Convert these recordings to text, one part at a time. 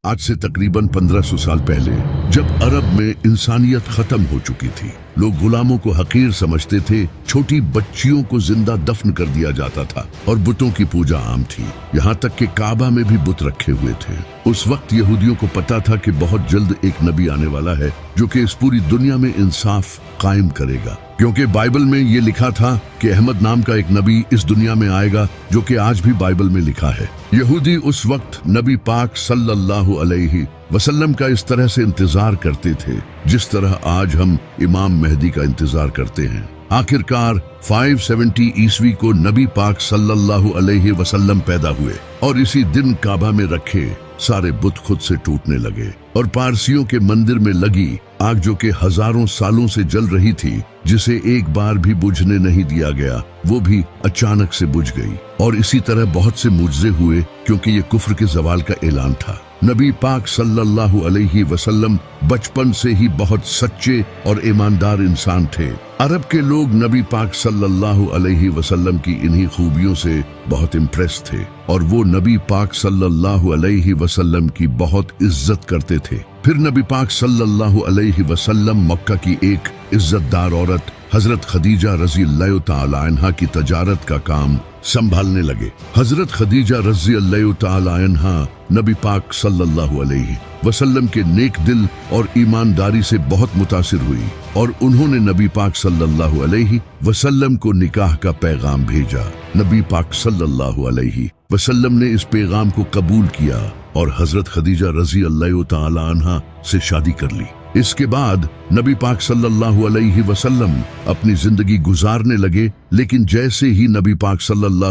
आज से तकरीबन 1500 साल पहले, जब अरब में इंसानियत खत्म हो चुकी थी, लोग गुलामों को हकीर समझते थे, छोटी बच्चियों को जिंदा दफन कर दिया जाता था और बुतों की पूजा आम थी। यहाँ तक कि काबा में भी बुत रखे हुए थे। उस वक्त यहूदियों को पता था कि बहुत जल्द एक नबी आने वाला है जो कि इस पूरी दुनिया में इंसाफ कायम करेगा, क्योंकि बाइबल में ये लिखा था कि अहमद नाम का एक नबी इस दुनिया में आएगा, जो कि आज भी बाइबल में लिखा है। यहूदी उस वक्त नबी पाक सल्लल्लाहु अलैहि वसल्लम का इस तरह से इंतजार करते थे जिस तरह आज हम इमाम मेहदी का इंतजार करते हैं। आखिरकार 570 ईस्वी को नबी पाक सल्लल्लाहु अलैहि वसल्लम पैदा हुए और इसी दिन काबा में रखे सारे बुत खुद से टूटने लगे और पारसियों के मंदिर में लगी आग, जो कि हजारों सालों से जल रही थी, जिसे एक बार भी बुझने नहीं दिया गया, वो भी अचानक से बुझ गई। और इसी तरह बहुत से मुजज़े हुए, क्योंकि ये कुफ्र के जवाल का ऐलान था। नबी पाक सल्लल्लाहु अलैहि वसल्लम बचपन से ही बहुत सच्चे और ईमानदार इंसान थे। अरब के लोग नबी पाक सल्लल्लाहु अलैहि वसल्लम की इन्हीं खूबियों से बहुत इम्प्रेस थे और वो नबी पाक सल्लल्लाहु अलैहि वसल्लम की बहुत इज्जत करते थे। फिर नबी पाक सल्लल्लाहु अलैहि वसल्लम मक्का की एक इज्जतदार औरत हजरत खदीजा रज़ी अल्लाह तआला अन्हा की तजारत का काम संभालने लगे। हजरत खदीजा रज़ी अल्लाह तआला अन्हा नबी पाक सल्लल्लाहु अलैहि वसल्लम के नेक दिल और ईमानदारी से बहुत मुतासिर हुई और उन्होंने नबी पाक सल्लल्लाहु अलैहि वसल्लम को निकाह का पैगाम भेजा। नबी पाक सल्लल्लाहु अलैहि वसल्लम ने इस पैगाम को कबूल किया और हजरत खदीजा रज़ी अल्लाह तआला अन्हा से शादी कर ली। इसके बाद नबी पाक सल्लल्लाहु अलैहि वसल्लम अपनी जिंदगी गुजारने लगे, लेकिन जैसे ही नबी पाक सल्लल्लाहु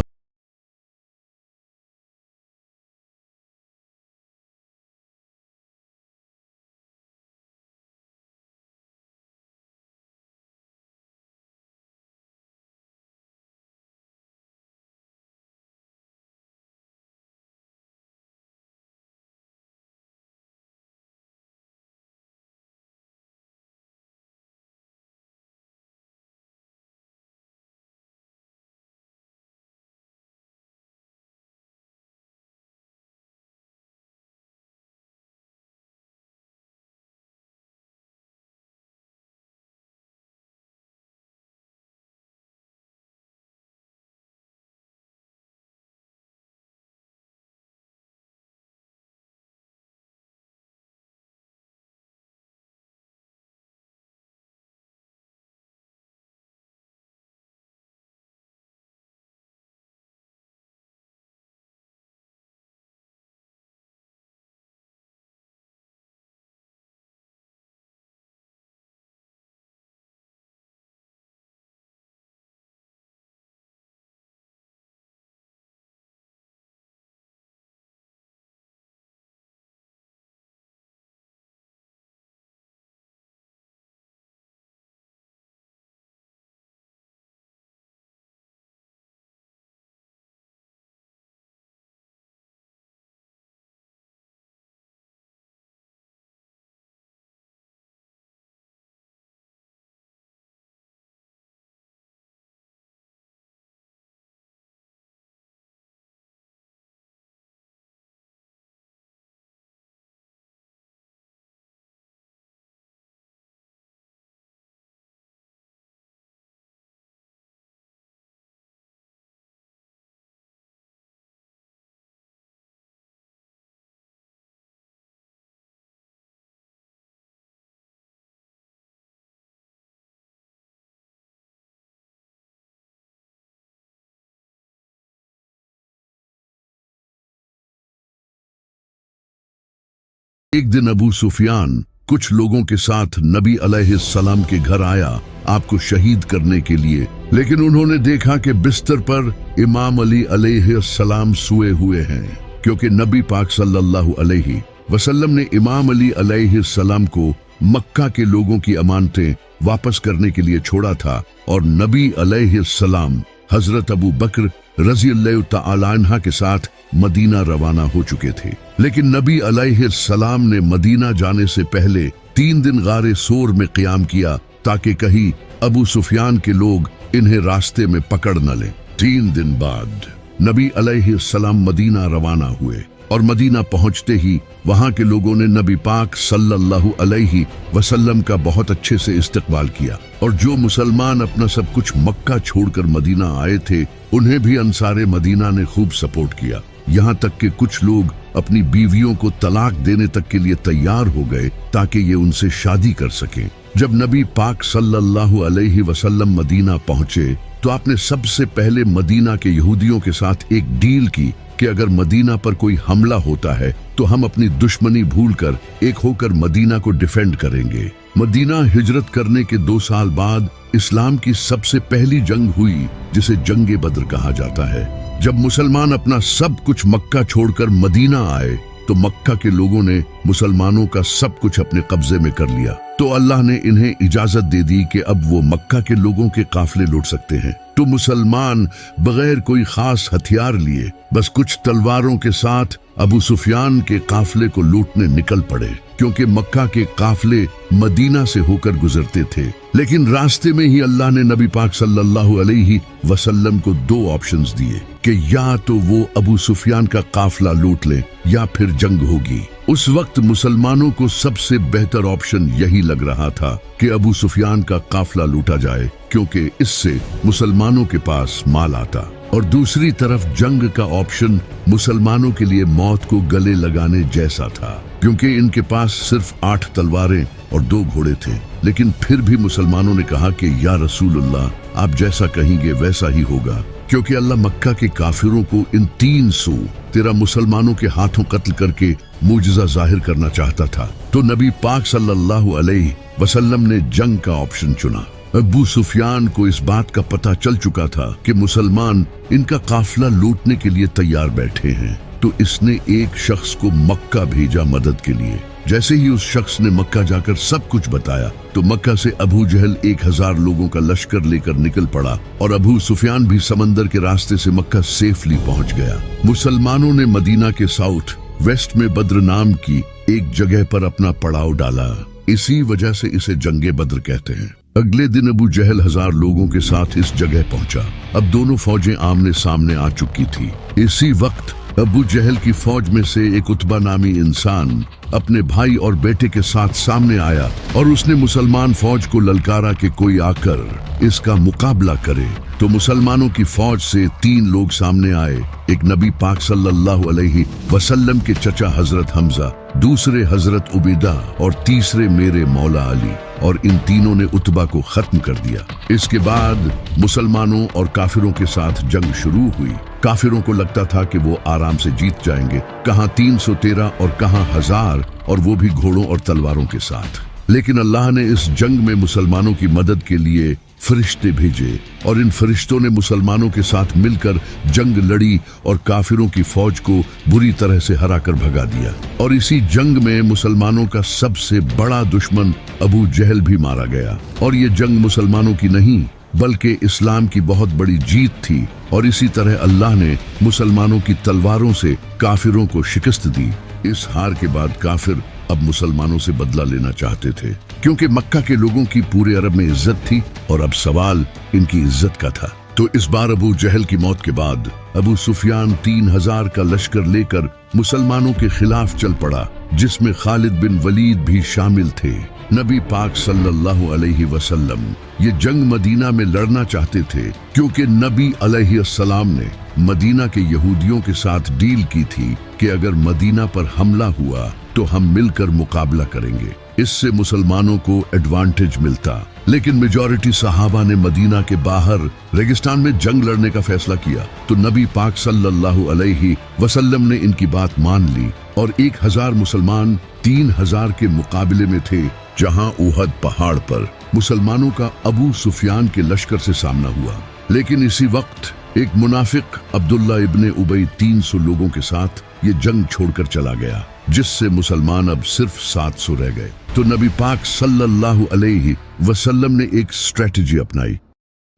एक दिन अबू सुफियान कुछ लोगों के साथ नबी अलैहिस्सलाम के घर आया आपको शहीद करने के लिए, लेकिन उन्होंने देखा कि बिस्तर पर इमाम अली अलैहिस्सलाम सोए हुए हैं, क्योंकि नबी पाक सल्लल्लाहु अलैहि वसल्लम ने इमाम अली अलैहिस्सलाम को मक्का के लोगों की अमानतें वापस करने के लिए छोड़ा था और नबी अलैहिस्सलाम हजरत अबू बकर रज़ी अल्लाह तआला अन्हा के साथ मदीना रवाना हो चुके थे। लेकिन नबी अलैहिस्सलाम ने मदीना जाने से पहले 3 दिन गारे सोर में क़याम किया ताकि कहीं अबू सुफियान के लोग इन्हें रास्ते में पकड़ न लें। 3 दिन बाद नबी अलैहिस्सलाम मदीना रवाना हुए और मदीना पहुंचते ही वहाँ के लोगों ने नबी पाक सल्लल्लाहु अलैहि वसल्लम का बहुत अच्छे से इस्तकबाल किया और जो मुसलमान अपना सब कुछ मक्का छोड़कर मदीना आए थे उन्हें भी अंसारे मदीना ने खूब सपोर्ट किया। यहाँ तक कि कुछ लोग अपनी बीवियों को तलाक देने तक के लिए तैयार हो गए ताकि ये उनसे शादी कर सकें। जब नबी पाक सल्लल्लाहु अलैहि वसल्लम मदीना पहुंचे तो आपने सबसे पहले मदीना के यहूदियों के साथ एक डील की कि अगर मदीना पर कोई हमला होता है तो हम अपनी दुश्मनी भूलकर एक होकर मदीना को डिफेंड करेंगे। मदीना हिजरत करने के 2 साल बाद इस्लाम की सबसे पहली जंग हुई जिसे जंगे बद्र कहा जाता है। जब मुसलमान अपना सब कुछ मक्का छोड़कर मदीना आए तो मक्का के लोगों ने मुसलमानों का सब कुछ अपने कब्जे में कर लिया। तो अल्लाह ने इन्हें इजाजत दे दी कि अब वो मक्का के लोगों के काफिले लूट सकते हैं। तो मुसलमान बगैर कोई खास हथियार लिए बस कुछ तलवारों के साथ अबू सुफियान के काफिले को लूटने निकल पड़े, क्योंकि मक्का के काफिले मदीना से होकर गुजरते थे। लेकिन रास्ते में ही अल्लाह ने नबी पाक सल्लल्लाहु अलैहि वसल्लम को 2 ऑप्शंस दिए कि या तो वो अबू सुफियान का काफिला लूट ले या फिर जंग होगी। उस वक्त मुसलमानों को सबसे बेहतर ऑप्शन यही लग रहा था कि अबू सुफियान का काफिला लूटा जाए, क्योंकि इससे मुसलमानों के पास माल आता, और दूसरी तरफ जंग का ऑप्शन मुसलमानों के लिए मौत को गले लगाने जैसा था, क्योंकि इनके पास सिर्फ 8 तलवारें और 2 घोड़े थे। लेकिन फिर भी मुसलमानों ने कहा कि या रसूलुल्लाह, आप जैसा कहेंगे वैसा ही होगा, क्योंकि अल्लाह मक्का के काफिरों को इन 313 मुसलमानों के हाथों कत्ल करके मुजज़ा जाहिर करना चाहता था। तो नबी पाक सल्लल्लाहु अलैहि वसल्लम ने जंग का ऑप्शन चुना। अबू सुफियान को इस बात का पता चल चुका था कि मुसलमान इनका काफिला लूटने के लिए तैयार बैठे हैं, तो इसने एक शख्स को मक्का भेजा मदद के लिए। जैसे ही उस शख्स ने मक्का जाकर सब कुछ बताया तो मक्का से अबू जहल 1000 लोगों का लश्कर लेकर निकल पड़ा और अबू सुफियान भी समंदर के रास्ते से मक्का सेफली पहुंच गया। मुसलमानों ने मदीना के साउथ वेस्ट में बद्र नाम की एक जगह पर अपना पड़ाव डाला, इसी वजह से इसे जंगे बद्र कहते हैं। अगले दिन अबू जहल 1000 लोगों के साथ इस जगह पहुंचा। अब दोनों फौजें आमने सामने आ चुकी थी। इसी वक्त अबू जहल की फौज में से एक उतबा नामी इंसान अपने भाई और बेटे के साथ सामने आया और उसने मुसलमान फौज को ललकारा कि कोई आकर इसका मुकाबला करे। तो मुसलमानों की फौज से 3 लोग सामने आए, एक नबी पाक सल्लल्लाहु अलैहि वसल्लम के चचा हजरत हमजा, दूसरे हजरत उबैदा और तीसरे मेरे मौला अली, और इन तीनों ने उतबा को खत्म कर दिया। इसके बाद मुसलमानों और काफिरों के साथ जंग शुरू हुई। काफिरों को लगता था कि वो आराम से जीत जाएंगे, कहां 313 और कहां 1000, और वो भी घोड़ों और तलवारों के साथ। लेकिन अल्लाह ने इस जंग में मुसलमानों की मदद के लिए फरिश्ते भेजे और इन फरिश्तों ने मुसलमानों के साथ मिलकर जंग लड़ी और काफिरों की फौज को बुरी तरह से हराकर भगा दिया। और इसी जंग में मुसलमानों का सबसे बड़ा दुश्मन अबू जहल भी मारा गया। और ये जंग मुसलमानों की नहीं बल्कि इस्लाम की बहुत बड़ी जीत थी। और इसी तरह अल्लाह ने मुसलमानों की तलवारों से काफिरों को शिकस्त दी। इस हार के बाद काफिर अब मुसलमानों से बदला लेना चाहते थे, क्योंकि मक्का के लोगों की पूरे अरब में इज्जत थी और अब सवाल इनकी इज्जत का था। तो इस बार अबू जहल की मौत के बाद अबू सुफियान 3000 का लश्कर लेकर मुसलमानों के खिलाफ चल पड़ा, जिसमें खालिद बिन वलीद भी शामिल थे। नबी पाक सल्लल्लाहु अलैहि वसल्लम ये जंग मदीना में लड़ना चाहते थे, क्योंकि नबी अलैहिस्सलाम ने मदीना के यहूदियों के साथ डील की थी कि अगर मदीना पर हमला हुआ तो हम मिलकर मुकाबला करेंगे। इससे मुसलमानों को एडवांटेज मिलता। लेकिन मेजॉरिटी सहाबा ने मदीना के बाहर रेगिस्तान में जंग लड़ने का फैसला किया। तो नबी पाक सल्लल्लाहु अलैहि वसल्लम ने इनकी बात मान ली और 1000 मुसलमान 3000 के मुकाबले में थे, जहां उहद पहाड़ पर मुसलमानों का अबू सुफियान के लश्कर से सामना हुआ। लेकिन इसी वक्त एक मुनाफिक अब्दुल्ला इब्ने उबई 300 लोगों के साथ ये जंग छोड़कर चला गया, जिससे मुसलमान अब सिर्फ 700 रह गए। तो नबी पाक सल्लल्लाहु अलैहि वसल्लम ने एक स्ट्रेटजी अपनाई।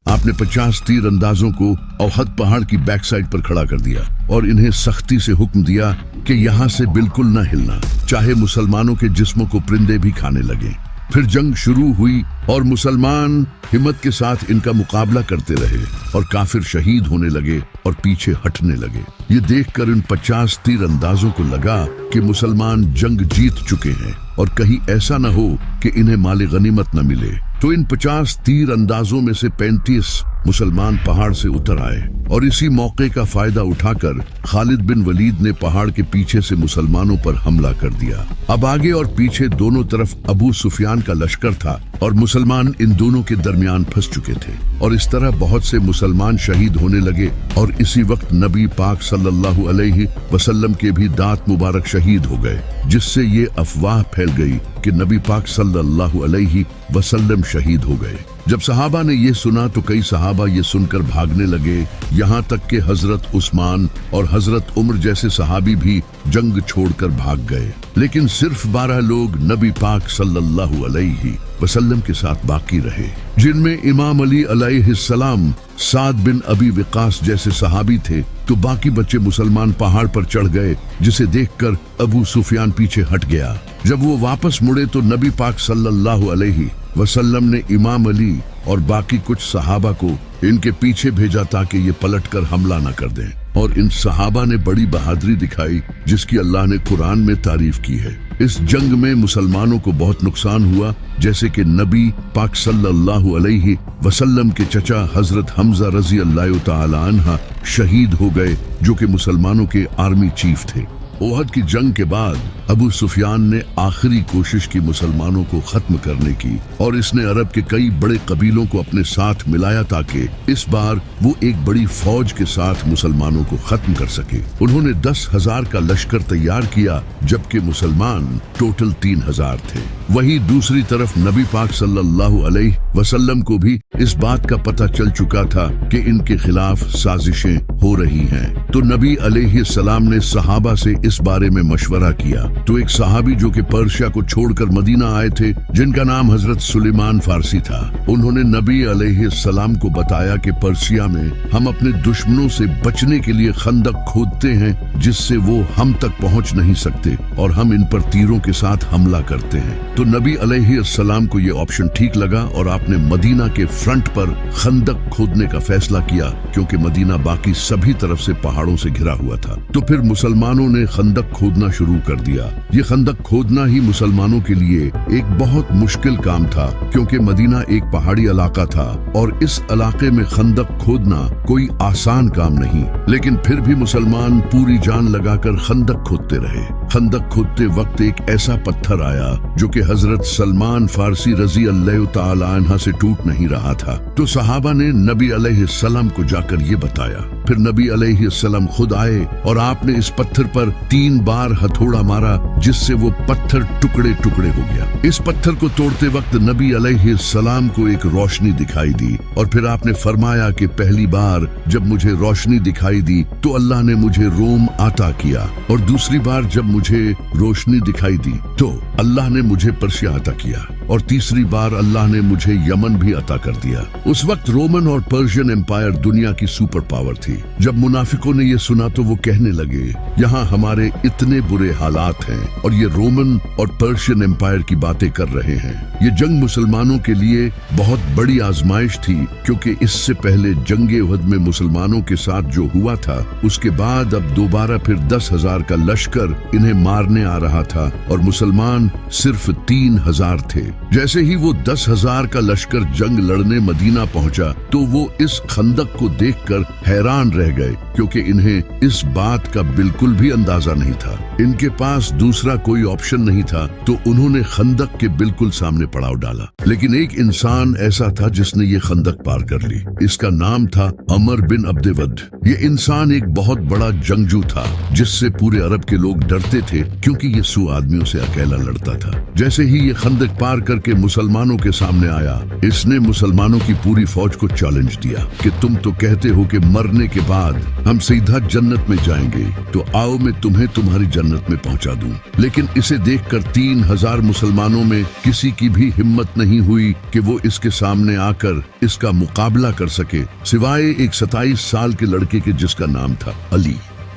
आपने 50 तीर अंदाजों को उहद पहाड़ की बैक साइड पर खड़ा कर दिया और इन्हें सख्ती से हुक्म दिया कि यहाँ से बिल्कुल न हिलना, चाहे मुसलमानों के जिस्मों को परिंदे भी खाने लगे। फिर जंग शुरू हुई और मुसलमान हिम्मत के साथ इनका मुकाबला करते रहे और काफिर शहीद होने लगे और पीछे हटने लगे। ये देखकर इन 50 तीरंदाजों को लगा कि मुसलमान जंग जीत चुके हैं और कहीं ऐसा न हो कि इन्हें माले गनीमत न मिले। तो इन 50 तीरंदाजों में से 35 मुसलमान पहाड़ से उतर आए और इसी मौके का फायदा उठाकर खालिद बिन वलीद ने पहाड़ के पीछे से मुसलमानों पर हमला कर दिया। अब आगे और पीछे दोनों तरफ अबू सुफियान का लश्कर था और मुसलमान इन दोनों के दरमियान फंस चुके थे और इस तरह बहुत से मुसलमान शहीद होने लगे। और इसी वक्त नबी पाक सल्लल्लाहु अलैहि वसल्लम के भी दांत मुबारक शहीद हो गए, जिससे ये अफवाह फैल गई कि नबी पाक सल्लल्लाहु अलैहि वसल्लम शहीद हो गए। जब सहाबा ने ये सुना तो कई सहाबा ये सुनकर भागने लगे, यहाँ तक कि हजरत उस्मान और हजरत उमर जैसे सहाबी भी जंग छोड़कर भाग गए। लेकिन सिर्फ 12 लोग नबी पाक सल्लल्लाहु अलैहि वसल्लम के साथ बाकी रहे, जिनमें इमाम अली अलैहिस्सलाम, साद बिन अबी वक़ास जैसे सहाबी थे। तो बाकी बच्चे मुसलमान पहाड़ पर चढ़ गए, जिसे देखकर अबू सुफियान पीछे हट गया। जब वो वापस मुड़े तो नबी पाक सल्लल्लाहु अलैहि वसल्लम ने इमाम अली और बाकी कुछ सहाबा को इनके पीछे भेजा ताकि ये पलटकर हमला न कर दें। और इन सहाबा ने बड़ी बहादुरी दिखाई, जिसकी अल्लाह ने कुरान में तारीफ की है। इस जंग में मुसलमानों को बहुत नुकसान हुआ, जैसे कि नबी पाक सल्लल्लाहु अलैहि वसल्लम के चचा हजरत हमजा रजी अल्लाह तआला अन्हा शहीद हो गए, जो कि मुसलमानों के आर्मी चीफ थे। ओहद की जंग के बाद अबू सुफियान ने आखिरी कोशिश की मुसलमानों को खत्म करने की और इसने अरब के कई बड़े कबीलों को अपने साथ मिलाया ताकि इस बार वो एक बड़ी फौज के साथ मुसलमानों को खत्म कर सके। उन्होंने 10,000 का लश्कर तैयार किया, जबकि मुसलमान टोटल 3,000 थे। वहीं दूसरी तरफ नबी पाक सल्लल्लाहु अलैहि वसल्लम को भी इस बात का पता चल चुका था कि इनके खिलाफ साजिशें हो रही हैं। तो नबी अलैहिस्सलाम ने सहाबा से इस बारे में मशवरा किया। तो एक सहाबी जो कि पर्शिया को छोड़कर मदीना आए थे, जिनका नाम हजरत सुलेमान फारसी था, उन्होंने नबी अलैहिस्सलाम को बताया कि पर्शिया में हम अपने दुश्मनों से बचने के लिए खंदक खोदते हैं, जिससे वो हम तक पहुंच नहीं सकते और हम इन पर तीरों के साथ हमला करते हैं। तो नबी अलैहिस्सलाम को ये ऑप्शन ठीक लगा और आपने मदीना के फ्रंट पर खंदक खोदने का फैसला किया, क्योंकि मदीना बाकी सभी तरफ से पहाड़ों से घिरा हुआ था। तो फिर मुसलमानों ने खंदक खोदना शुरू कर दिया। ये खंदक खोदना ही मुसलमानों के लिए एक बहुत मुश्किल काम था, क्योंकि मदीना एक पहाड़ी इलाका था और इस इलाके में खंदक खोदना कोई आसान काम नहीं। लेकिन फिर भी मुसलमान पूरी जान लगाकर खंदक खोदते रहे। खंदक खोदते वक्त एक ऐसा पत्थर आया जो कि हजरत सलमान फारसी रजी अल्लाह तआला अन्हा से टूट नहीं रहा था। तो सहाबा ने नबी अलैहिस्सलाम को जाकर ये बताया। फिर नबी अलैहिस्सलाम खुद आए और आपने इस पत्थर पर 3 बार हथौड़ा मारा, जिससे वो पत्थर टुकड़े टुकड़े हो गया। इस पत्थर को तोड़ते वक्त नबी अलैहिस्सलाम को एक रोशनी दिखाई दी और फिर आपने फरमाया कि पहली बार जब मुझे रोशनी दिखाई दी तो अल्लाह ने मुझे रोम अता किया, और दूसरी बार जब मुझे रोशनी दिखाई दी तो अल्लाह ने मुझे पर्शिया अता किया, और तीसरी बार अल्लाह ने मुझे यमन भी अता कर दिया। उस वक्त रोमन और पर्शियन एम्पायर दुनिया की सुपर पावर थी। जब मुनाफिकों ने ये सुना तो वो कहने लगे, यहाँ हमारे इतने बुरे हालात हैं और ये रोमन और पर्शियन एम्पायर की बातें कर रहे हैं। ये जंग मुसलमानों के लिए बहुत बड़ी आजमाइश थी, क्योंकि इससे पहले जंगे उहद में मुसलमानों के साथ जो हुआ था, उसके बाद अब दोबारा फिर 10,000 का लश्कर इन्हें मारने आ रहा था और मुसलमान सिर्फ 3,000 थे। जैसे ही वो 10,000 का लश्कर जंग लड़ने मदीना पहुंचा तो वो इस खंदक को देखकर हैरान रह गए, क्योंकि इन्हें इस बात का बिल्कुल भी अंदाजा नहीं था। इनके पास दूसरा कोई ऑप्शन नहीं था, तो उन्होंने खंदक के बिल्कुल सामने पड़ाव डाला। लेकिन एक इंसान ऐसा था जिसने ये खंदक पार कर ली। इसका नाम था अमर बिन अब्देवद। ये इंसान एक बहुत बड़ा जंगजू था, जिससे पूरे अरब के लोग डरते थे, क्योंकि ये 100 आदमियों से अकेला लड़ता था। जैसे ही ये खंदक पार करके मुसलमानों के सामने आया, इसने मुसलमानों की पूरी फौज को चैलेंज दिया कि तुम तो कहते हो कि मरने के बाद हम सीधा जन्नत में जाएंगे, तो आओ मैं तुम्हें तुम्हारी जन्नत में पहुंचा दूं। लेकिन इसे देखकर 3,000 मुसलमानों में किसी की भी हिम्मत नहीं हुई कि वो इसके सामने आकर इसका मुकाबला कर सके, सिवाय एक 27 साल के लड़के के जिसका नाम था अली।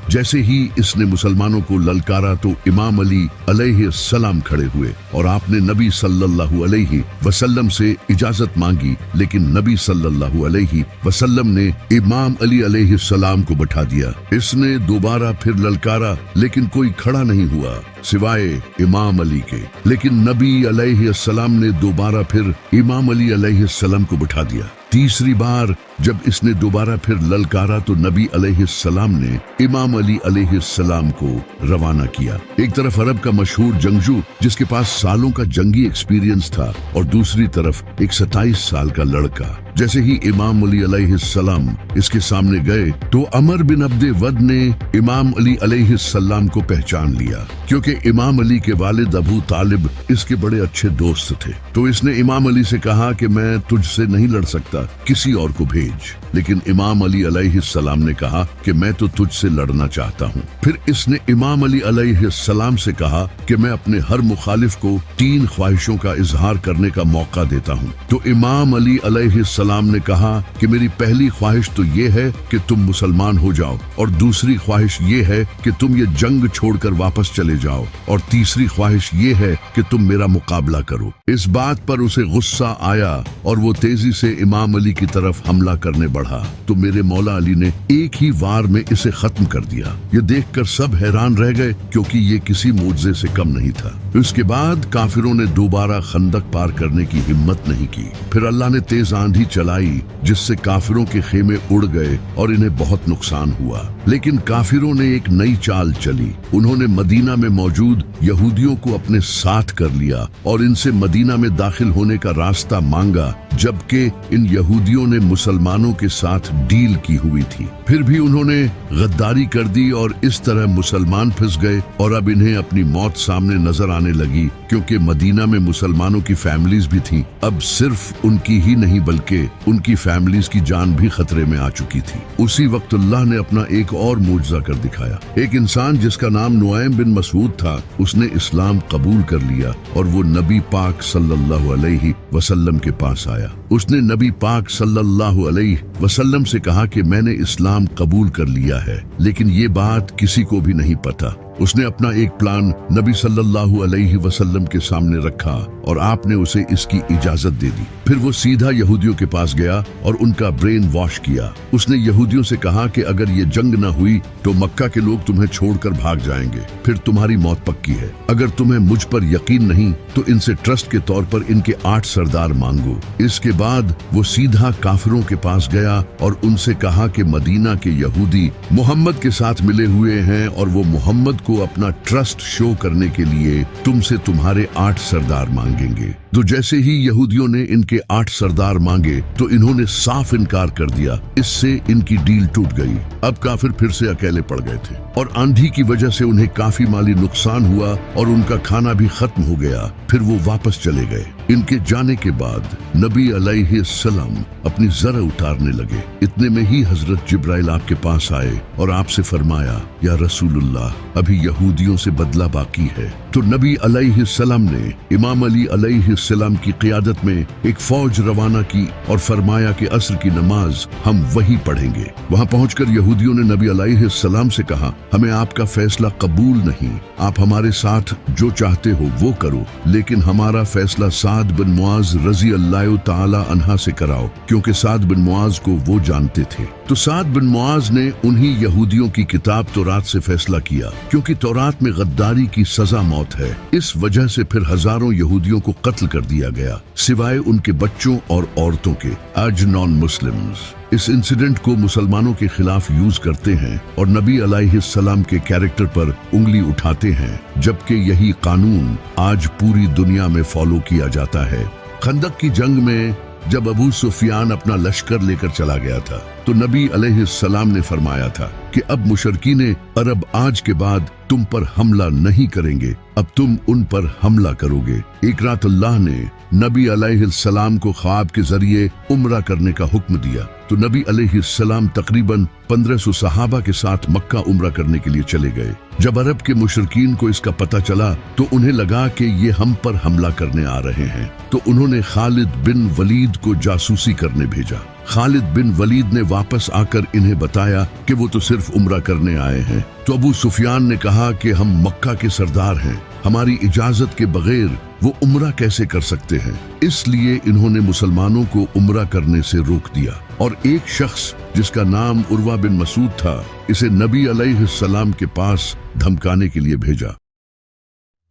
जैसे ही इसने मुसलमानों को ललकारा तो इमाम अली अलैहिस्सलाम खड़े हुए और आपने नबी सल्लल्लाहु अलैहि वसल्लम से इजाजत मांगी, लेकिन नबी सल्लल्लाहु अलैहि वसल्लम ने इमाम अली अलैहिस्सलाम को बैठा दिया। इसने दोबारा फिर ललकारा, लेकिन कोई खड़ा नहीं हुआ सिवाय इमाम अली के। लेकिन नबी अलैहिस्सलाम ने दोबारा फिर इमाम अली अलैहिस्सलाम को बैठा दिया। तीसरी बार जब इसने दोबारा फिर ललकारा तो नबी अलैहिस्सलाम ने इमाम अली अलैहिस्सलाम को रवाना किया। एक तरफ अरब का मशहूर जंगजू जिसके पास सालों का जंगी एक्सपीरियंस था और दूसरी तरफ एक 27 साल का लड़का। जैसे ही इमाम अली अलैहिस्सलाम इसके सामने गए तो अमर बिन अब्दे वद ने इमाम अली अलैहिस्सलाम को पहचान लिया, क्योंकि इमाम अली के वालिद अबू तालिब इसके बड़े अच्छे दोस्त थे। तो इसने इमाम अली से कहा कि मैं तुझसे नहीं लड़ सकता, किसी और को भेज। लेकिन इमाम अली अलैहिस्सलाम ने कहा कि मैं तो तुझसे लड़ना चाहता हूँ। फिर इसने इमाम अली अलैहिस्सलाम से कहा कि मैं अपने हर मुखालिफ को 3 ख्वाहिशों का इजहार करने का मौका देता हूँ। तो इमाम अली अलैहिस्सलाम ने कहा कि मेरी पहली ख्वाहिश तो ये है कि तुम मुसलमान हो जाओ, और दूसरी ख्वाहिश ये है कि तुम ये जंग छोड़कर वापस चले जाओ, और तीसरी ख्वाहिश ये है कि तुम मेरा मुकाबला करो। इस बात पर उसे गुस्सा आया और वो तेजी से इमाम अली की तरफ हमला करने बढ़ा। तो मेरे मौला अली ने एक ही वार में इसे खत्म कर दिया। ये देखकर सब हैरान रह गए, क्योंकि ये किसी मुआजिजे से कम नहीं था। उसके बाद काफिरों ने दोबारा खंदक पार करने की हिम्मत नहीं की। फिर अल्लाह ने तेज आंधी चलाई जिससे काफिरों के खेमे उड़ गए और इन्हें बहुत नुकसान हुआ। लेकिन काफिरों ने एक नई चाल चली। उन्होंने मदीना में मौजूद यहूदियों को अपने साथ कर लिया और इनसे मदीना में दाखिल होने का रास्ता मांगा, जबकि इन यहूदियों ने मुसलमानों के साथ डील की हुई थी। फिर भी उन्होंने गद्दारी कर दी और इस तरह मुसलमान फंस गए और अब इन्हें अपनी मौत सामने नजर आने लगी, क्योंकि मदीना में मुसलमानों की फैमिलीज भी थी। अब सिर्फ उनकी ही नहीं बल्कि उनकी फैमिलीज की जान भी खतरे में आ चुकी थी। उसी वक्त अल्लाह ने अपना एक और मुजज़ा कर दिखाया। एक इंसान जिसका नाम नुआइम बिन मसूद था, उसने इस्लाम कबूल कर लिया और वो नबी पाक सल्लल्लाहु अलैहि वसल्लम के पास आया। उसने नबी पाक सल्लल्लाहु अलैहि वसल्लम से कहा कि मैंने इस्लाम कबूल कर लिया है, लेकिन ये बात किसी को भी नहीं पता। उसने अपना एक प्लान नबी सल्लल्लाहु अलैहि वसल्लम के सामने रखा और आपने उसे इसकी इजाजत दे दी। फिर वो सीधा यहूदियों के पास गया और उनका ब्रेन वॉश किया। उसने यहूदियों से कहा कि अगर ये जंग न हुई तो मक्का के लोग तुम्हें छोड़कर भाग जाएंगे, फिर तुम्हारी मौत पक्की है। अगर तुम्हें मुझ पर यकीन नहीं तो इनसे ट्रस्ट के तौर पर इनके 8 सरदार मांगो। इसके बाद वो सीधा काफिरों के पास गया और उनसे कहा कि मदीना के यहूदी मोहम्मद के साथ मिले हुए हैं और वो मोहम्मद को अपना ट्रस्ट शो करने के लिए तुमसे तुम्हारे 8 सरदार मांगेंगे। तो जैसे ही यहूदियों ने इनके 8 सरदार मांगे तो इन्होंने साफ इनकार कर दिया। इससे इनकी डील टूट गई। अब काफिर फिर से अकेले पड़ गए थे और आंधी की वजह से उन्हें काफी माली नुकसान हुआ और उनका खाना भी खत्म हो गया। फिर वो वापस चले गए। इनके जाने के बाद नबी अलैहिस्सलाम अपनी जरा उतारने लगे। इतने में ही हजरत जिब्राइल आपके पास आए और आपसे फरमाया, या रसूलुल्लाह, अभी यहूदियों से बदला बाकी है। तो नबी अलैहिस्सलाम ने इमाम अली अलैहिस्सलाम की क़ियादत में एक फौज रवाना की और फरमाया कि असर की नमाज हम वहीं पढ़ेंगे। वहां पहुंचकर यहूदियों ने नबी अलैहिस्सलाम से कहा, हमें आपका फैसला कबूल नहीं, आप हमारे साथ जो चाहते हो वो करो, लेकिन हमारा फैसला साद बिन मुआज रजी अल्लाह ताला अन्हा से कराओ, क्योंकि साद बिन मुआज को वो जानते थे। तो साद बिन मुआज ने उन्हीं यहूदियों की किताब तौरात से फैसला किया, क्योंकि तौरात में गद्दारी की सजा मौत है। इस वजह से फिर हजारों यहूदियों को कत्ल कर दिया गया, सिवाय उनके बच्चों और औरतों के। आज नॉन मुस्लिम्स इस इंसिडेंट को मुसलमानों के खिलाफ यूज करते हैं और नबी अलैहिस्सलाम के कैरेक्टर पर उंगली उठाते हैं, जबकि यही कानून आज पूरी दुनिया में फॉलो किया जाता है। खंदक की जंग में जब अबू सुफियान अपना लश्कर लेकर चला गया था तो नबी अलैहिस्सलाम ने फरमाया था कि अब मुशरकीने अरब आज के बाद तुम पर हमला नहीं करेंगे, अब तुम उन पर हमला करोगे। एक रात अल्लाह ने नबी अलैहिस्सलाम को ख्वाब के जरिए उम्रा करने का हुक्म दिया। तो नबी अलैहिस्सलाम तकरीबन 1500 सहाबा के साथ मक्का उम्रा करने के लिए चले गए। जब अरब के मुशरकीन को इसका पता चला तो उन्हें लगा कि ये हम पर हमला करने आ रहे हैं, तो उन्होंने खालिद बिन वलीद को जासूसी करने भेजा। खालिद बिन वलीद ने वापस आकर इन्हें बताया कि वो तो सिर्फ उम्रा करने आए हैं। तो अबू सुफियान ने कहा कि हम मक्का के सरदार हैं, हमारी इजाजत के बगैर वो उम्रा कैसे कर सकते हैं। इसलिए इन्होंने मुसलमानों को उम्रा करने से रोक दिया और एक शख्स जिसका नाम उर्वा बिन मसूद था, इसे नबी अलैहिस्सलाम के पास धमकाने के लिए भेजा।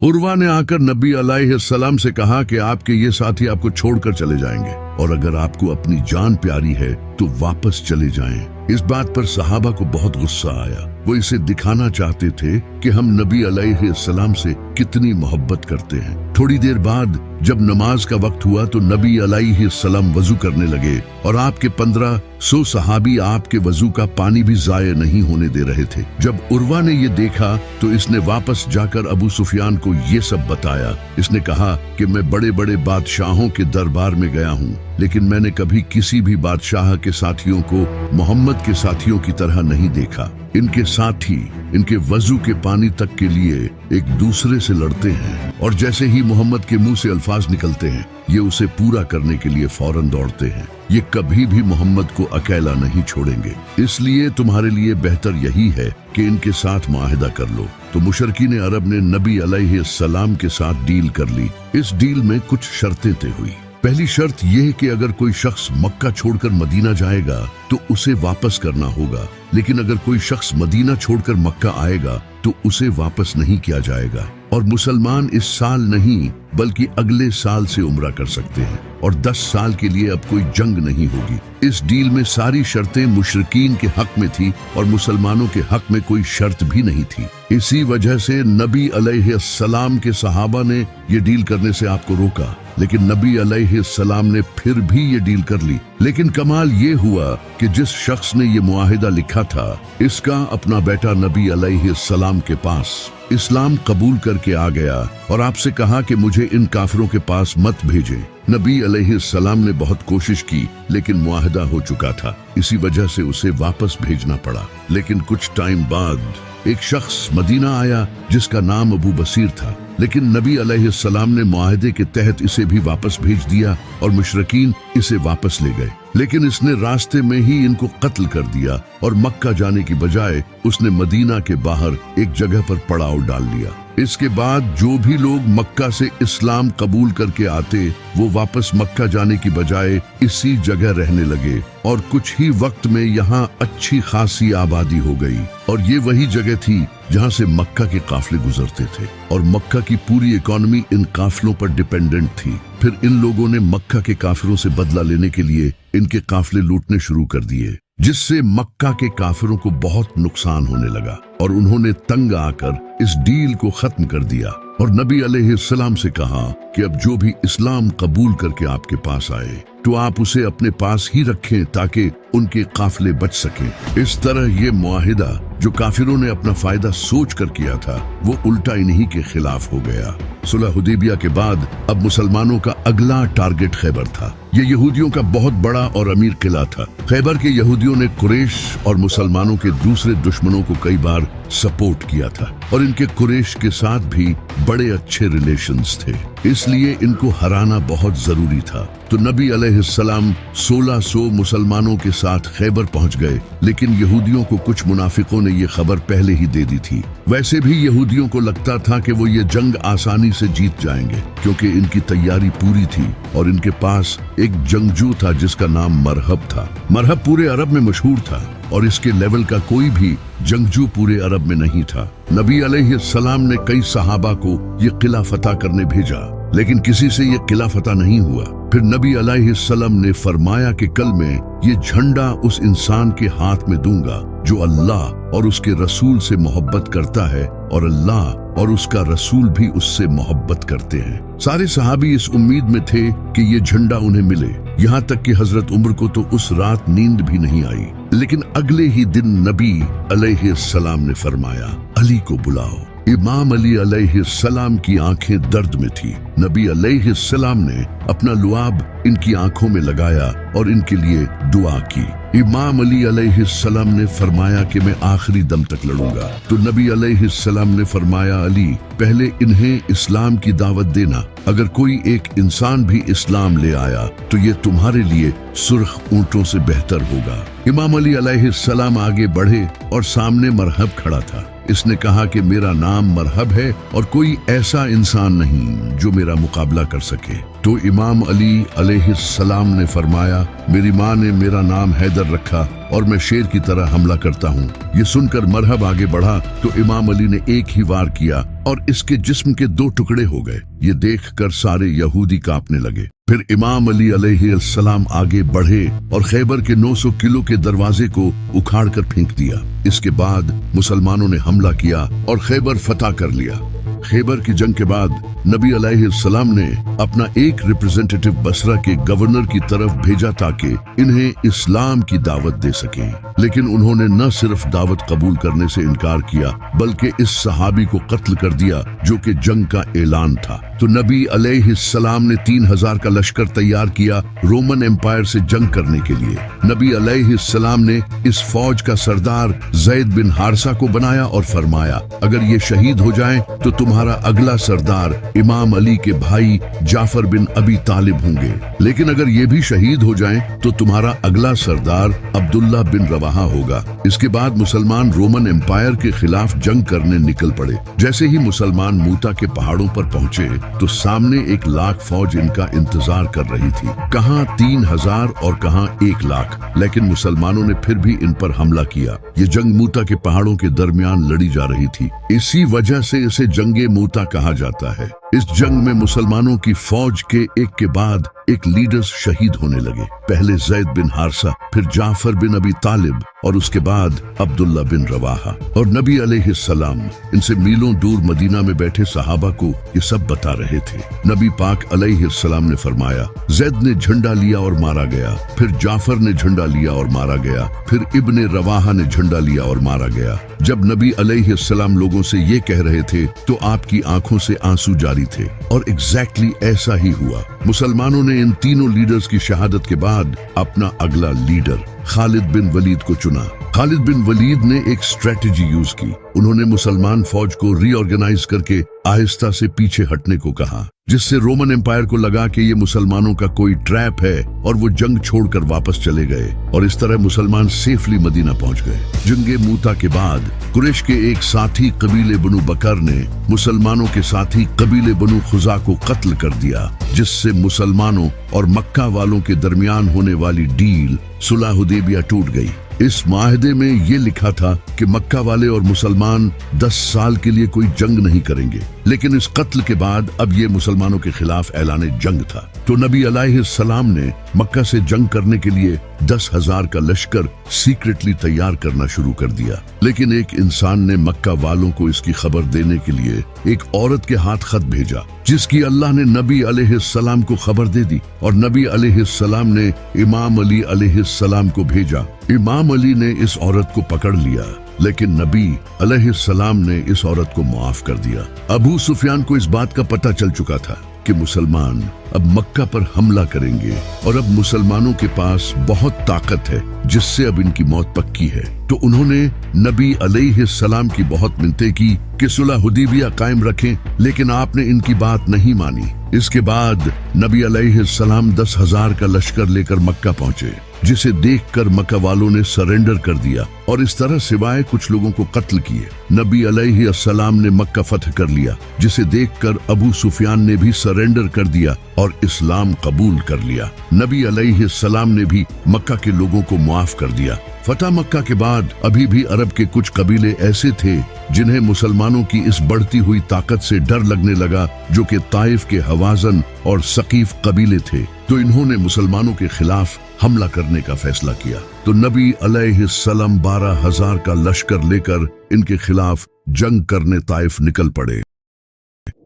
उर्वा ने आकर नबी अलैहिस्सलाम से कहा कि आपके ये साथी आपको छोड़कर चले जाएंगे और अगर आपको अपनी जान प्यारी है तो वापस चले जाएं। इस बात पर सहाबा को बहुत गुस्सा आया। वो इसे दिखाना चाहते थे कि हम नबी अलैहिस्सलाम से कितनी मोहब्बत करते हैं। थोड़ी देर बाद जब नमाज का वक्त हुआ तो नबी अलैहिस्सलाम वजू करने लगे और आपके 1500 सहाबी आपके वजू का पानी भी जाया नहीं होने दे रहे थे। जब उर्वा ने ये देखा तो इसने वापस जाकर अबू सुफियान को ये सब बताया। इसने कहा कि मैं बड़े बड़े बादशाहों के दरबार में गया हूँ, लेकिन मैंने कभी किसी भी बादशाह के साथियों को मोहम्मद के साथियों की तरह नहीं देखा। इनके साथी इनके वजू के पानी तक के लिए एक दूसरे से लड़ते हैं और जैसे ही मोहम्मद के मुंह से अल्फाज निकलते हैं ये उसे पूरा करने के लिए फौरन दौड़ते हैं। ये कभी भी मोहम्मद को अकेला नहीं छोड़ेंगे, इसलिए तुम्हारे लिए बेहतर यही है कि इनके साथ मुआहिदा कर लो। तो मुशरकीन अरब ने नबी अलैहिस्सलाम के साथ डील कर ली। इस डील में कुछ शर्तें तय हुई। पहली शर्त यह कि अगर कोई शख्स मक्का छोड़कर मदीना जाएगा तो उसे वापस करना होगा, लेकिन अगर कोई शख्स मदीना छोड़कर मक्का आएगा तो उसे वापस नहीं किया जाएगा और मुसलमान इस साल नहीं बल्कि अगले साल से उम्रा कर सकते हैं और 10 साल के लिए अब कोई जंग नहीं होगी। इस डील में सारी शर्तें मुशरिकीन के हक में थी और मुसलमानों के हक में कोई शर्त भी नहीं थी। इसी वजह से नबी अलैहिस्सलाम के सहाबा ने ये डील करने से आपको रोका, लेकिन नबी अलैहिस्सलाम ने फिर भी ये डील कर ली। लेकिन कमाल ये हुआ कि जिस शख्स ने ये मुआहिदा लिखा था इसका अपना बेटा नबी अलैहिस्सलाम के पास इस्लाम कबूल करके आ गया और आपसे कहा कि मुझे इन काफिरों के पास मत भेजें। नबी अलैहिस्सलाम ने बहुत कोशिश की लेकिन मुआहिदा हो चुका था, इसी वजह से उसे वापस भेजना पड़ा। लेकिन कुछ टाइम बाद एक शख्स मदीना आया जिसका नाम अबू बसीर था, लेकिन नबी अलैहिस्सलाम ने मुआहिदे के तहत इसे भी वापस भेज दिया और मुशरिकीन इसे वापस ले गए। लेकिन इसने रास्ते में ही इनको कत्ल कर दिया और मक्का जाने की बजाय उसने मदीना के बाहर एक जगह पर पड़ाव डाल लिया। इसके बाद जो भी लोग मक्का से इस्लाम कबूल करके आते वो वापस मक्का जाने की बजाय इसी जगह रहने लगे और कुछ ही वक्त में यहाँ अच्छी खासी आबादी हो गई और ये वही जगह थी जहाँ से मक्का के काफिले गुजरते थे और मक्का की पूरी इकोनॉमी इन काफिलों पर डिपेंडेंट थी। फिर इन लोगों ने मक्का के काफिरों से बदला लेने के लिए इनके काफिले लूटने शुरू कर दिए, जिससे मक्का के काफिरों को बहुत नुकसान होने लगा और उन्होंने तंग आकर इस डील को खत्म कर दिया और नबी अलैहिस्सलाम से कहा कि अब जो भी इस्लाम कबूल करके आपके पास आए तो आप उसे अपने पास ही रखें ताकि उनके काफिले बच सकें। इस तरह ये मुआहिदा जो काफिरों ने अपना फायदा सोच कर किया था वो उल्टा इन्हीं के खिलाफ हो गया। सुलह हुदैबिया के बाद अब मुसलमानों का अगला टारगेट खैबर था। ये यहूदियों का बहुत बड़ा और अमीर किला था। खैबर के यहूदियों ने कुरैश और मुसलमानों के दूसरे दुश्मनों को कई बार सपोर्ट किया था और इनके कुरैश के साथ भी बड़े अच्छे रिलेशंस थे, इसलिए इनको हराना बहुत जरूरी था। तो नबी अलैहिस्सलाम 1600 मुसलमानों के साथ खैबर पहुंच गए, लेकिन यहूदियों को कुछ मुनाफिकों ने ये खबर पहले ही दे दी थी। वैसे भी यहूदियों को लगता था कि वो ये जंग आसानी से जीत जाएंगे क्योंकि इनकी तैयारी पूरी थी और इनके पास एक जंगजू था जिसका नाम मरहब था। मरहब पूरे अरब में मशहूर था और इसके लेवल का कोई भी जंगजू पूरे अरब में नहीं था। नबी अलैहिस्सलाम ने कई सहाबा को ये किला फतह करने भेजा, लेकिन किसी से ये किला फतह नहीं हुआ। फिर नबी अलैहिस्सलाम ने फरमाया कि कल मैं ये झंडा उस इंसान के हाथ में दूंगा जो अल्लाह और उसके रसूल से मोहब्बत करता है और अल्लाह और उसका रसूल भी उससे मोहब्बत करते हैं। सारे सहाबी इस उम्मीद में थे कि ये झंडा उन्हें मिले, यहाँ तक कि हजरत उमर को तो उस रात नींद भी नहीं आई। लेकिन अगले ही दिन नबी अलैहिस्सलाम ने फरमाया, अली को बुलाओ। इमाम अली अलैहिस्सलाम की आंखें दर्द में थी। नबी अलैहिस्सलाम ने अपना लुआब इनकी आंखों में लगाया और इनके लिए दुआ की। इमाम अली अलैहिस्सलाम ने फरमाया कि मैं आखिरी दम तक लड़ूंगा। तो नबी अलैहिस्सलाम ने फरमाया, अली पहले इन्हें इस्लाम की दावत देना। अगर कोई एक इंसान भी इस्लाम ले आया तो ये तुम्हारे लिए सुर्ख ऊंटों से बेहतर होगा। इमाम अली अलैहिस्सलाम आगे बढ़े और सामने मरहब खड़ा था। इसने कहा कि मेरा नाम मरहब है और कोई ऐसा इंसान नहीं जो मेरा मुकाबला कर सके। तो इमाम अली अलैहिस्सलाम ने फरमाया, मेरी माँ ने मेरा नाम हैदर रखा और मैं शेर की तरह हमला करता हूँ। ये सुनकर मरहब आगे बढ़ा तो इमाम अली ने एक ही वार किया और इसके जिस्म के 2 टुकड़े हो गए। ये देखकर सारे यहूदी कांपने लगे। फिर इमाम अली अलैहिस्सलाम आगे बढ़े और खैबर के 900 किलो के दरवाजे को उखाड़ कर फेंक दिया। इसके बाद मुसलमानों ने हमला किया और खैबर फतह कर लिया। खैबर की जंग के बाद नबी अलैहिस्सलाम ने अपना एक रिप्रेजेंटेटिव बसरा के गवर्नर की तरफ भेजा ताकि इन्हें इस्लाम की दावत दे सके। लेकिन उन्होंने न सिर्फ दावत कबूल करने से इनकार किया बल्कि इस सहाबी को कत्ल कर दिया जो कि जंग का ऐलान था। तो नबी अलैहिस्सलाम ने 3000 का लश्कर तैयार किया रोमन एम्पायर से जंग करने के लिए। नबी अलैहिस्सलाम ने इस फौज का सरदार ज़ैद बिन हारसा को बनाया और फरमाया, अगर ये शहीद हो जाएं तो तुम्हारा अगला सरदार इमाम अली के भाई जाफर बिन अबी तालिब होंगे। लेकिन अगर ये भी शहीद हो जाएं तो तुम्हारा अगला सरदार अब्दुल्ला बिन रवाहा होगा। इसके बाद मुसलमान रोमन एम्पायर के खिलाफ जंग करने निकल पड़े। जैसे ही मुसलमान मूता के पहाड़ों पर पहुंचे तो सामने 1 लाख फौज इनका इंतजार कर रही थी। कहां 3000 और कहां 1 लाख। लेकिन मुसलमानों ने फिर भी इन पर हमला किया। ये जंग मूता के पहाड़ों के दरमियान लड़ी जा रही थी। इसी वजह से इसे जंगे मूता कहा जाता है। इस जंग में मुसलमानों की फौज के एक के बाद एक लीडर्स शहीद होने लगे। पहले ज़ैद बिन हारसा, फिर जाफर बिन अबी तालिब और उसके बाद अब्दुल्ला बिन रवाहा। और नबी अलैहिस्सलाम इनसे मीलों दूर मदीना में बैठे सहाबा को ये सब बता रहे थे। नबी पाक अलैहिस्सलाम ने फरमाया, ज़ैद ने झंडा लिया और मारा गया, फिर जाफर ने झंडा लिया और मारा गया, फिर इब्ने रवाहा ने झंडा लिया और मारा गया। जब नबी अलैहिस्सलाम लोगों से ये कह रहे थे तो आपकी आंखों से आंसू जारी थे और एग्जैक्टली ऐसा ही हुआ। मुसलमानों ने इन तीनों लीडर्स की शहादत के बाद अपना अगला लीडर खालिद बिन वलीद को चुना। खालिद बिन वलीद ने एक स्ट्रेटेजी यूज की। उन्होंने मुसलमान फौज को रीऑर्गेनाइज करके आहिस्ता से पीछे हटने को कहा, जिससे रोमन एम्पायर को लगा कि ये मुसलमानों का कोई ट्रैप है और वो जंग छोड़कर वापस चले गए। और इस तरह मुसलमान सेफली मदीना पहुंच गए। जंगे मूता के बाद कुरैश के एक साथी कबीले बनु बकर ने मुसलमानों के साथी कबीले बनु खुजा को कत्ल कर दिया, जिससे मुसलमानों और मक्का वालों के दरमियान होने वाली डील सुलह हुदैबिया टूट गई। इस माहदे में ये लिखा था कि मक्का वाले और मुसलमान 10 साल के लिए कोई जंग नहीं करेंगे। लेकिन इस कत्ल के बाद अब ये मुसलमानों के खिलाफ ऐलान जंग था। तो नबी अलैहिस्सलाम ने मक्का से जंग करने के लिए 10,000 का लश्कर सीक्रेटली तैयार करना शुरू कर दिया। लेकिन एक इंसान ने मक्का वालों को इसकी खबर देने के लिए एक औरत के हाथ खत भेजा, जिसकी अल्लाह ने नबी अलैहिस्सलाम को खबर दे दी। और नबी अलैहिस्सलाम ने इमाम अली अलैहिस्सलाम को भेजा। इमाम अली ने इस औरत को पकड़ लिया, लेकिन नबी अलैहिस्सलाम ने इस औरत को माफ कर दिया। अबू सुफियान को इस बात का पता चल चुका था कि मुसलमान अब मक्का पर हमला करेंगे और अब मुसलमानों के पास बहुत ताकत है, जिससे अब इनकी मौत पक्की है। तो उन्होंने नबी अलैहिस्सलाम की बहुत मिन्नतें की कि सुलह हुदैबिया कायम रखें, लेकिन आपने इनकी बात नहीं मानी। इसके बाद नबी अलैहिस्सलाम 10,000 का लश्कर लेकर मक्का पहुंचे, जिसे देखकर मक्का वालों ने सरेंडर कर दिया और इस तरह सिवाय कुछ लोगों को कत्ल किए। नबी अलैहिस्सलाम ने मक्का फतह कर लिया, जिसे देखकर अबू सुफियान ने भी सरेंडर कर दिया और इस्लाम कबूल कर लिया। नबी अलैहिस्सलाम ने भी मक्का के लोगों को माफ कर दिया। फतह मक्का के बाद अभी भी अरब के कुछ कबीले ऐसे थे जिन्हें मुसलमानों की इस बढ़ती हुई ताकत से डर लगने लगा, जो कि ताइफ के हवाजन और सकीफ कबीले थे। तो इन्होंने मुसलमानों के खिलाफ हमला करने का फैसला किया। तो नबी अलैहिस्सलाम 12,000 का लश्कर लेकर इनके खिलाफ जंग करने ताइफ निकल पड़े।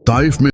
ताइफ में